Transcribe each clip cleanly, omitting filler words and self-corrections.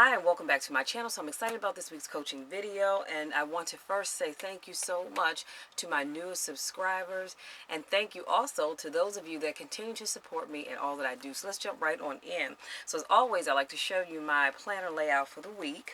Hi, and welcome back to my channel. So I'm excited about this week's coaching video, and I want to first say thank you so much to my newest subscribers, and thank you also to those of you that continue to support me in all that I do. So let's jump right on in. So as always, I like to show you my planner layout for the week,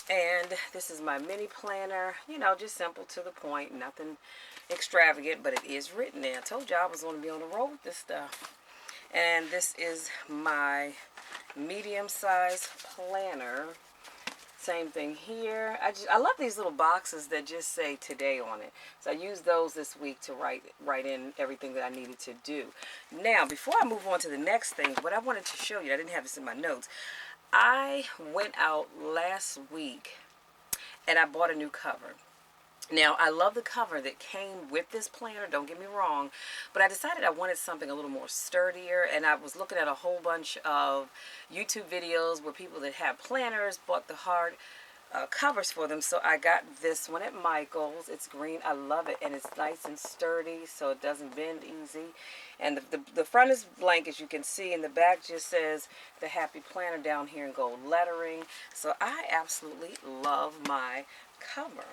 and this is my mini planner, just simple to the point, nothing extravagant, but it is written there. I told you I was going to be on the road with this stuff. And this is my medium-sized planner. Same thing here. I love these little boxes that just say today on it. So I used those this week to write in everything that I needed to do. Now, before I move on to the next thing, what I wanted to show you, I didn't have this in my notes. I went out last week and I bought a new cover. Now, I love the cover that came with this planner, don't get me wrong, but I decided I wanted something a little more sturdier, and I was looking at a whole bunch of YouTube videos where people that have planners bought the hard covers for them. So I got this one at Michael's. It's green. I love it, and it's nice and sturdy, so it doesn't bend easy. And the front is blank, as you can see, and the back just says the Happy Planner down here in gold lettering. So I absolutely love my cover.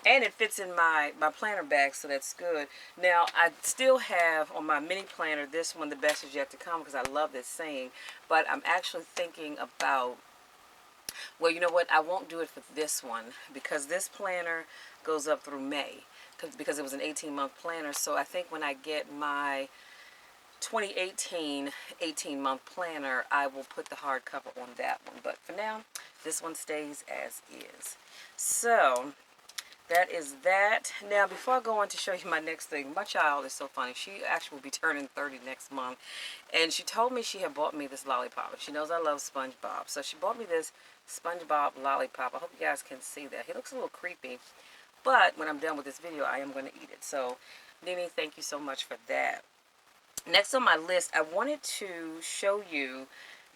And it fits in my planner bag, so that's good. Now, I still have on my mini planner, this one, the best is yet to come, because I love this saying. But I'm actually thinking about, well, you know what? I won't do it for this one, because this planner goes up through May, because it was an 18-month planner. So I think when I get my 2018 18-month planner, I will put the hardcover on that one. But for now, this one stays as is. So that is that. Now, before I go on to show you my next thing, my child is so funny. She actually will be turning 30 next month. And she told me she had bought me this lollipop. She knows I love SpongeBob. So she bought me this SpongeBob lollipop. I hope you guys can see that. He looks a little creepy. But when I'm done with this video, I am going to eat it. So, Nene, thank you so much for that. Next on my list, I wanted to show you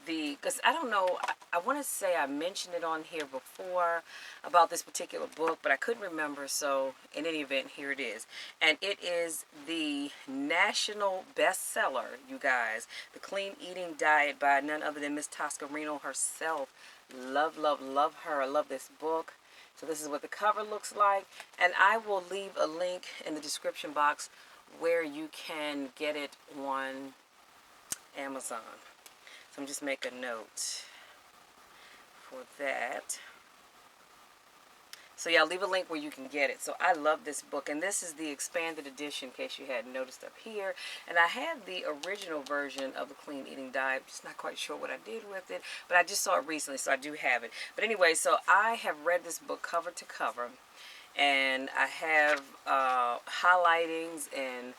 because I don't know, I want to say I mentioned it on here before about this particular book, but I couldn't remember, so in any event, here it is. And it is the national bestseller, you guys, The Clean Eating Diet by none other than Miss Toscarino herself. Love, love, love her. I love this book. So this is what the cover looks like, and I will leave a link in the description box where you can get it on Amazon. So I'm just making a note for that. So yeah, I'll leave a link where you can get it. So I love this book, and this is the expanded edition, in case you hadn't noticed up here. And I have the original version of The Clean Eating Diet. I'm just not quite sure what I did with it, but I just saw it recently, so I do have it. But anyway, so I have read this book cover to cover, and I have highlightings and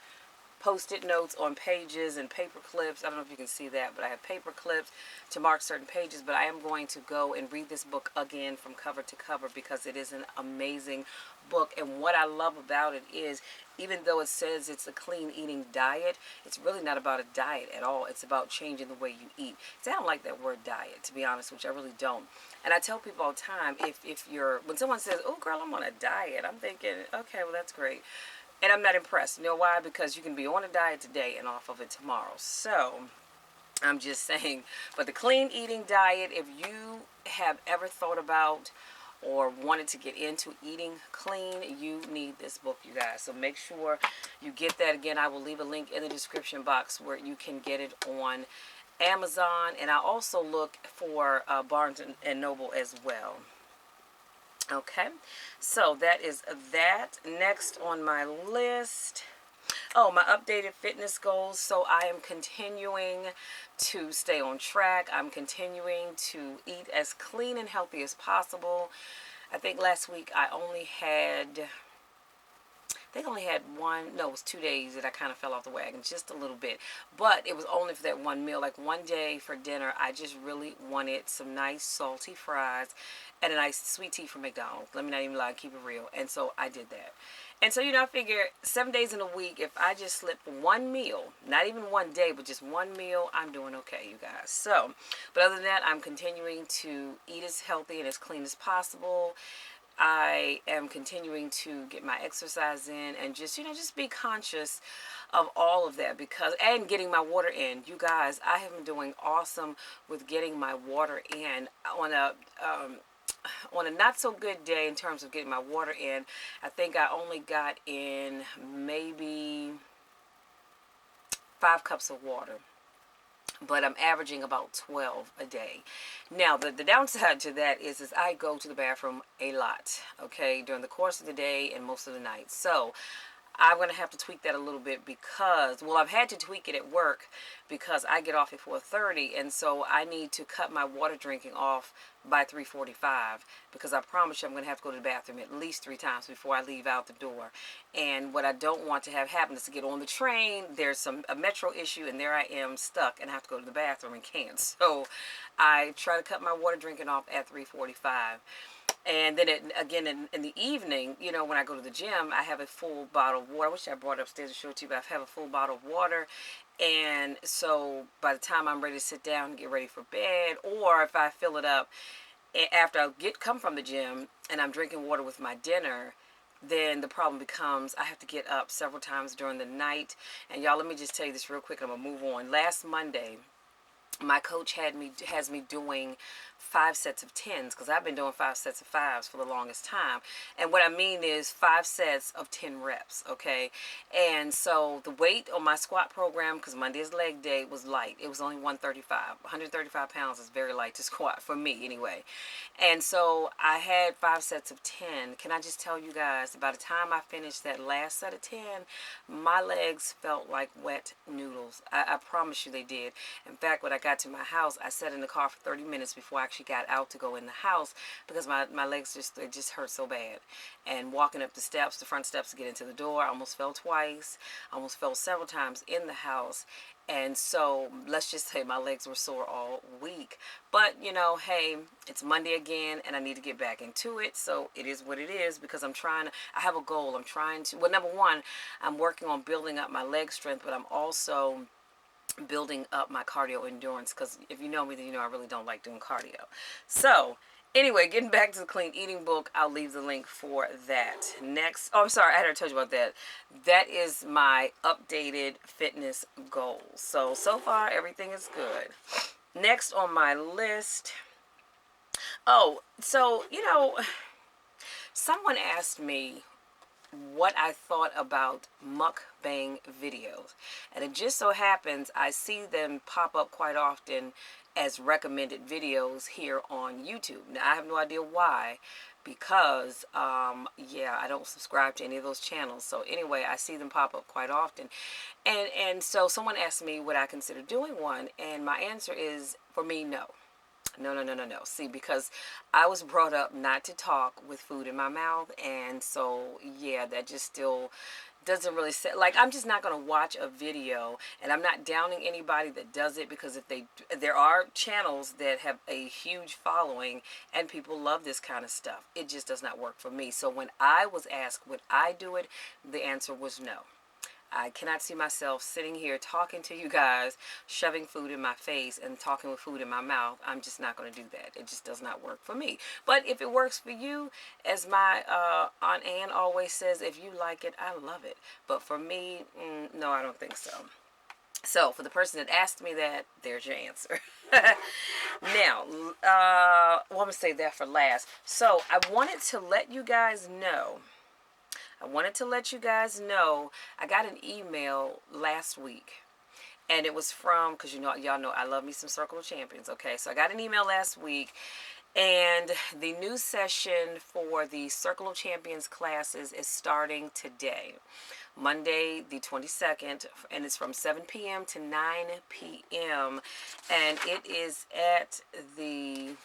post-it notes on pages and paper clips. I don't know if you can see that, but I have paper clips to mark certain pages. But I am going to go and read this book again from cover to cover, because it is an amazing book. And what I love about it is, even though it says it's a clean eating diet, it's really not about a diet at all. It's about changing the way you eat. See, I don't like that word diet, to be honest, which I really don't. And I tell people all the time, when someone says, "Oh girl, I'm on a diet," I'm thinking, okay, well, that's great. And I'm not impressed. You know why? Because you can be on a diet today and off of it tomorrow. So, I'm just saying. But the clean eating diet, if you have ever thought about or wanted to get into eating clean, you need this book, you guys. So make sure you get that. Again, I will leave a link in the description box where you can get it on Amazon. And I also look for Barnes and Noble as well. Okay, so that is that. Next on my list, oh, my updated fitness goals. So I am continuing to stay on track. I'm continuing to eat as clean and healthy as possible. I think last week I only had one, no, it was 2 days that I kind of fell off the wagon, just a little bit. But it was only for that one meal. Like one day for dinner, I just really wanted some nice salty fries and a nice sweet tea from McDonald's. Let me not even lie, keep it real. And so I did that. And so, I figure 7 days in a week, if I just slip one meal, not even one day, but just one meal, I'm doing okay, you guys. So, but other than that, I'm continuing to eat as healthy and as clean as possible. I am continuing to get my exercise in and just, just be conscious of all of that, because, and getting my water in. You guys, I have been doing awesome with getting my water in on a not so good day in terms of getting my water in. I think I only got in maybe 5 cups of water, but I'm averaging about 12 a day. Now, the downside to that is I go to the bathroom a lot, okay, during the course of the day and most of the night. So I'm going to have to tweak that a little bit because, well, I've had to tweak it at work because I get off at 4:30, and so I need to cut my water drinking off by 3:45, because I promise you I'm going to have to go to the bathroom at least 3 times before I leave out the door. And what I don't want to have happen is to get on the train, there's a metro issue, and there I am stuck and I have to go to the bathroom and can't. So I try to cut my water drinking off at 3:45. And then again in the evening, when I go to the gym, I have a full bottle of water. I wish I brought it upstairs to show it to you, but I have a full bottle of water. And so by the time I'm ready to sit down and get ready for bed, or if I fill it up after I come from the gym and I'm drinking water with my dinner, then the problem becomes I have to get up several times during the night. And y'all, let me just tell you this real quick. I'm going to move on. Last Monday, my coach has me doing 5 sets of 10s, because I've been doing 5 sets of 5s for the longest time. And what I mean is 5 sets of 10 reps, okay? And so the weight on my squat program, because Monday's leg day, was light. It was only 135. 135 pounds is very light to squat, for me anyway. And so I had 5 sets of 10. Can I just tell you guys, by the time I finished that last set of 10, my legs felt like wet noodles. I promise you they did. In fact, when I got to my house, I sat in the car for 30 minutes before I actually got out to go in the house, because my legs just hurt so bad. And walking up the front steps to get into the door, I almost fell twice. I almost fell several times in the house. And so let's just say my legs were sore all week. But, hey, it's Monday again and I need to get back into it. So it is what it is, because I have a goal. Well, number one, I'm working on building up my leg strength, but I'm also building up my cardio endurance, because if you know me, then you know I really don't like doing cardio. So anyway, getting back to the clean eating book, I'll leave the link for that. Next, I'm sorry, I had already told you about that. That is my updated fitness goals. So far everything is good. Next on my list, someone asked me what I thought about mukbang videos. And it just so happens I see them pop up quite often as recommended videos here on YouTube. Now, I have no idea why, because, I don't subscribe to any of those channels. So anyway, I see them pop up quite often. And so someone asked me would I consider doing one, and my answer is, for me, no. No. See, because I was brought up not to talk with food in my mouth, and so, that just still doesn't really like, I'm just not going to watch a video, and I'm not downing anybody that does it, because there are channels that have a huge following and people love this kind of stuff. It just does not work for me. So when I was asked would I do it, the answer was no. I cannot see myself sitting here talking to you guys, shoving food in my face and talking with food in my mouth. I'm just not going to do that. It just does not work for me. But if it works for you, as my Aunt Ann always says, if you like it, I love it. But for me, no, I don't think so. So for the person that asked me that, there's your answer. Now, I'm going to save that for last. So I wanted to let you guys know, I got an email last week, and it was from, because y'all know I love me some Circle of Champions, okay? So I got an email last week, and the new session for the Circle of Champions classes is starting today, Monday the 22nd, and it's from 7 p.m. to 9 p.m., and it is at the...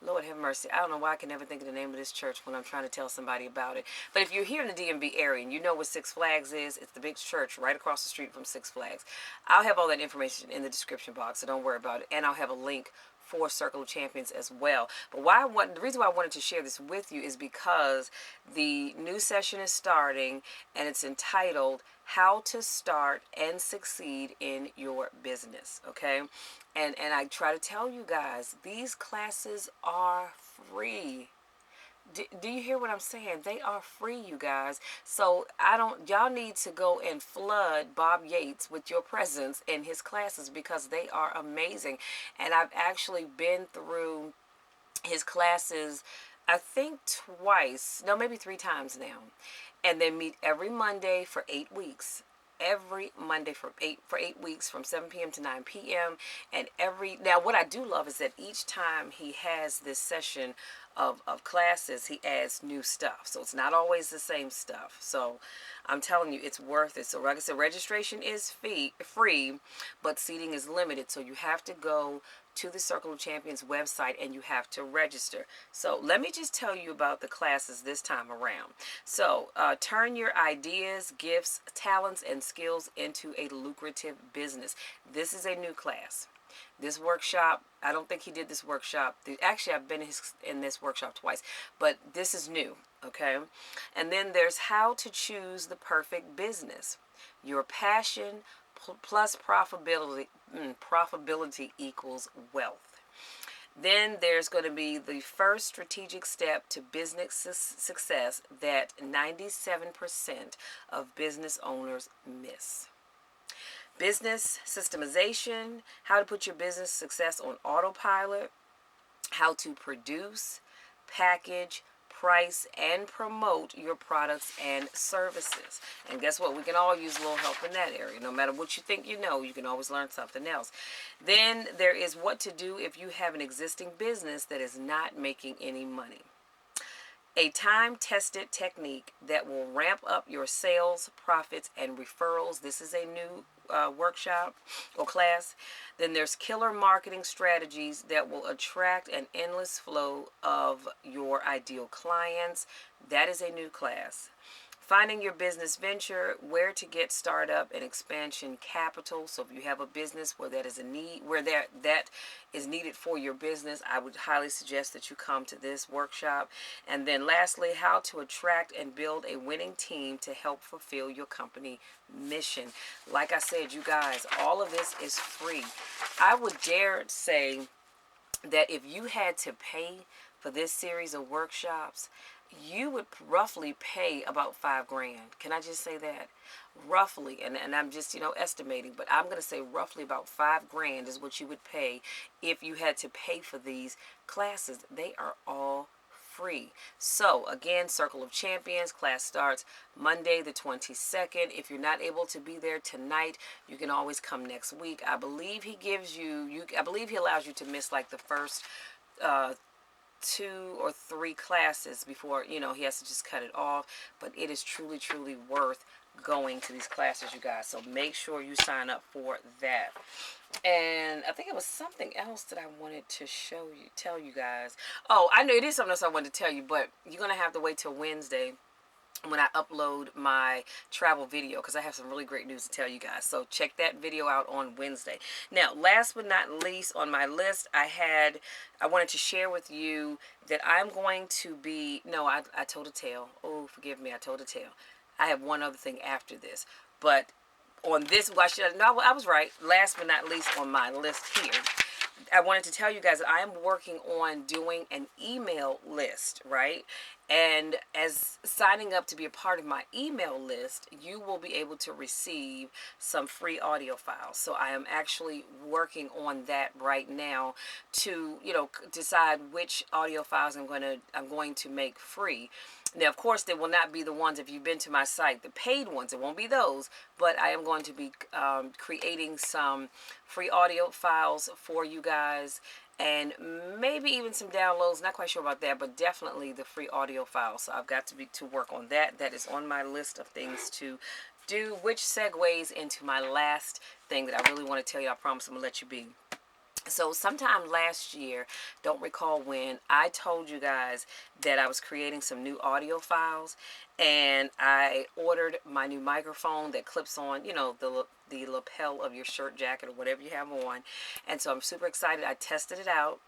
Lord have mercy. I don't know why I can never think of the name of this church when I'm trying to tell somebody about it. But if you're here in the DMV area and you know what Six Flags is, it's the big church right across the street from Six Flags. I'll have all that information in the description box, so don't worry about it. And I'll have a link for Circle of Champions as well. But the reason why I wanted to share this with you is because the new session is starting, and it's entitled How to Start and Succeed in Your Business. Okay, and I try to tell you guys, these classes are free. Do you hear what I'm saying? They are free, you guys. So y'all need to go and flood Bob Yates with your presence in his classes, because they are amazing. And I've actually been through his classes, I think twice, no, maybe 3 times now. And they meet every Monday for 8 weeks. Every Monday for 8 weeks, from 7 p.m. to 9 p.m. And now what I do love is that each time he has this session of classes, he adds new stuff. So it's not always the same stuff. So I'm telling you, it's worth it. So like I said, registration is free, but seating is limited. So you have to go to the Circle of Champions website and you have to register. So let me just tell you about the classes this time around. So turn your ideas, gifts, talents, and skills into a lucrative business. This is a new class. This workshop, I don't think he did this workshop. Actually, I've been in this workshop twice, but this is new, okay? And then there's how to choose the perfect business. Your passion plus profitability equals wealth. Then there's going to be the first strategic step to business success that 97% of business owners miss. Business systemization, how to put your business success on autopilot, how to produce, package, price, and promote your products and services. And guess what? We can all use a little help in that area. No matter what you think you know, you can always learn something else. Then there is what to do if you have an existing business that is not making any money. A time-tested technique that will ramp up your sales, profits, and referrals. This is a new workshop or class. Then there's killer marketing strategies that will attract an endless flow of your ideal clients. That is a new class. Finding your business venture, where to get startup and expansion capital. So if you have a business where that is a need, where that is needed for your business, I would highly suggest that you come to this workshop. And then lastly, how to attract and build a winning team to help fulfill your company mission. Like I said, you guys, all of this is free. I would dare say that if you had to pay for this series of workshops, you would roughly pay about $5,000. Can I just say that? Roughly, and I'm just, estimating, but I'm going to say roughly about $5,000 is what you would pay if you had to pay for these classes. They are all free. So again, Circle of Champions class starts Monday the 22nd. If you're not able to be there tonight, you can always come next week. I believe he allows you to miss like the first 2 or 3 classes before he has to just cut it off. But it is truly worth going to these classes, you guys. So make sure you sign up for that. And I think it was something else that I wanted to tell you guys. Oh, I know it is something else I wanted to tell you, but you're gonna have to wait till Wednesday when I upload my travel video, because I have some really great news to tell you guys. So check that video out on Wednesday. Now, last but not least on my list, I wanted to share with you that I'm going to be, no, I told a tale. Oh, forgive me, I told a tale. I have one other thing after this. But on this, I was right. Last but not least on my list here, I wanted to tell you guys that I am working on doing an email list, right? And as signing up to be a part of my email list, you will be able to receive some free audio files. So I am actually working on that right now to, decide which audio files I'm going to make free. Now, of course, they will not be the ones, if you've been to my site, the paid ones. It won't be those, but I am going to be creating some free audio files for you guys, and maybe even some downloads. Not quite sure about that, but definitely the free audio files. So I've got to work on that. That is on my list of things to do, which segues into my last thing that I really want to tell you. I promise I'm going to let you be. So sometime last year, don't recall when, I told you guys that I was creating some new audio files, and I ordered my new microphone that clips on, the lapel of your shirt jacket or whatever you have on. And so I'm super excited. I tested it out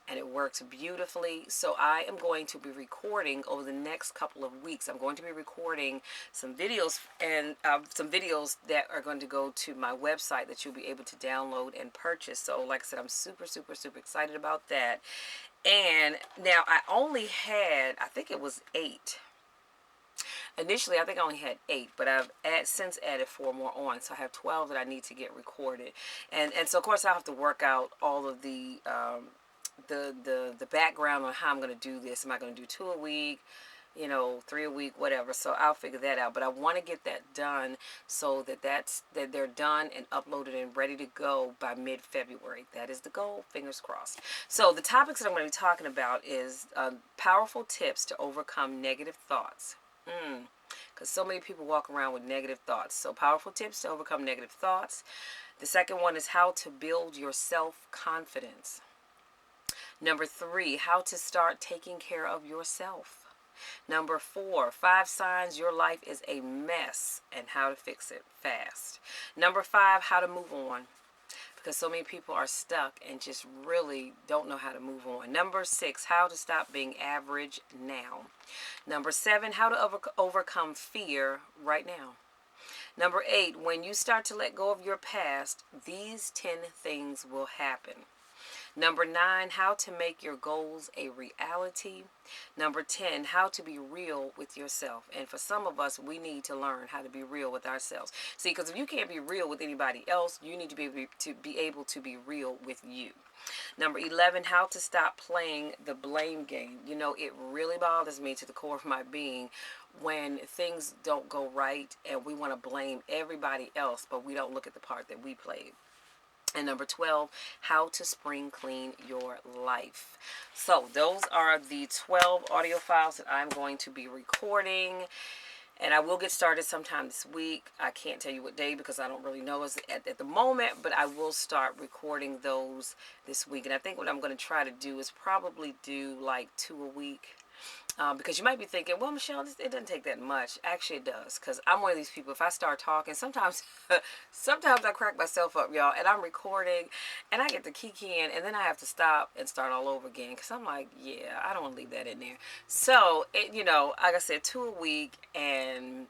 and it works beautifully. So I am going to be recording over the next couple of weeks. I'm going to be recording some videos, and some videos that are going to go to my website that you'll be able to download and purchase. So like I said, I'm super, super, super excited about that. And now I only had, I think it was 8. Initially, I think I only had 8, but I've since added 4 more on, so I have 12 that I need to get recorded, and so of course I'll have to work out all of the background on how I'm going to do this. Am I going to do 2 a week, 3 a week, whatever? So I'll figure that out. But I want to get that done so that they're done and uploaded and ready to go by mid-February. That is the goal. Fingers crossed. So the topics that I'm going to be talking about is powerful tips to overcome negative thoughts. Because so many people walk around with negative thoughts. So powerful tips to overcome negative thoughts. The second one is how to build your self-confidence. Number 3, how to start taking care of yourself. Number 4, 5 signs your life is a mess and how to fix it fast. Number 5, how to move on. Because so many people are stuck and just really don't know how to move on. Number 6, how to stop being average now. Number 7, how to overcome fear right now. Number 8, when you start to let go of your past, these 10 things will happen. Number 9, how to make your goals a reality. Number 10, how to be real with yourself. And for some of us, we need to learn how to be real with ourselves. See, because if you can't be real with anybody else, you need to be able to be real with you. Number 11, how to stop playing the blame game. It really bothers me to the core of my being when things don't go right and we want to blame everybody else, but we don't look at the part that we played. And number 12, how to spring clean your life. So those are the 12 audio files that I'm going to be recording. And I will get started sometime this week. I can't tell you what day because I don't really know at the moment, but I will start recording those this week. And I think what I'm going to try to do is probably do like 2 a week. Because you might be thinking, well, Michelle, it doesn't take that much. Actually, it does. Because I'm one of these people, if I start talking, sometimes I crack myself up, y'all. And I'm recording, and I get the keying, and then I have to stop and start all over again. Because I'm like, yeah, I don't want to leave that in there. So, like I said, 2 a week, and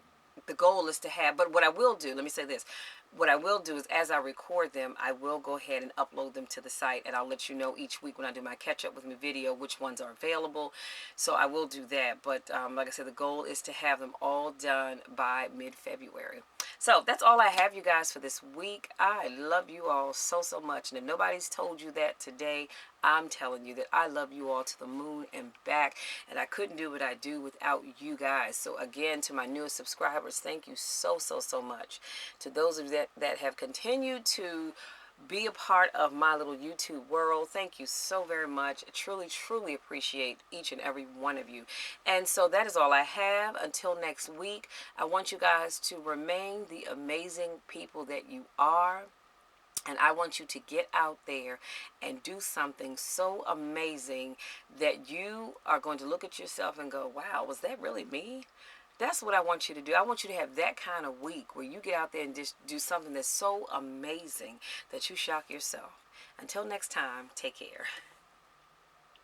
the goal is to have, but what I will do, let me say this. What I will do is as I record them, I will go ahead and upload them to the site, and I'll let you know each week when I do my catch up with me video which ones are available. So I will do that. But like I said, the goal is to have them all done by mid-February. So that's all I have, you guys, for this week. I love you all so, so much. And if nobody's told you that today, I'm telling you that I love you all to the moon and back. And I couldn't do what I do without you guys. So again, to my newest subscribers, thank you so, so, so much. To those of you that have continued to be a part of my little YouTube world, thank you so very much. I truly, truly appreciate each and every one of you. And so that is all I have. Until next week, I want you guys to remain the amazing people that you are. And I want you to get out there and do something so amazing that you are going to look at yourself and go, wow, was that really me? That's what I want you to do. I want you to have that kind of week where you get out there and just do something that's so amazing that you shock yourself. Until next time, take care.